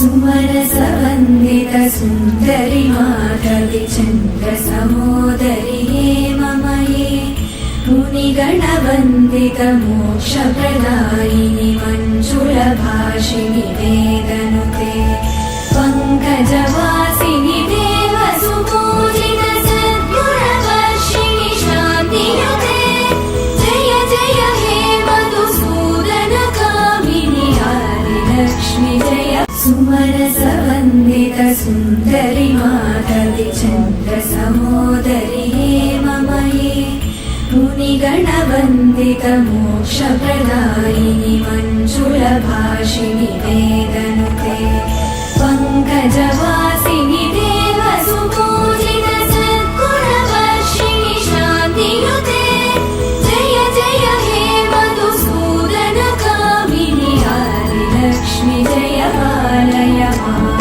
सुमनसवन्दित सुन्दरि माधवि चन्द्रसहोदरि हेममये मुनिगणवन्दित मोक्षप्रदायिनि मञ्जुलभाषिणि वेदनुते पङ्कजवासिनि देवसुपूजित सद्गुणवर्षिणि शान्तियुते जय जय हे मधुसूदनकामिनि आदिलक्ष्मि जय सुमनसवन्दित सुन्दरि माधवि चन्द्रसहोदरि हेममये मुनिगणवन्दित मोक्षप्रदायिनि मञ्जुलभाषिणि वेदनुते पङ्कजवासिनि देवसुपूजित सद्गुणवर्षिणि शान्तियुते जय जय हे मधुसूदनकामिनि आदिलक्ष्मि जय पालय माम्।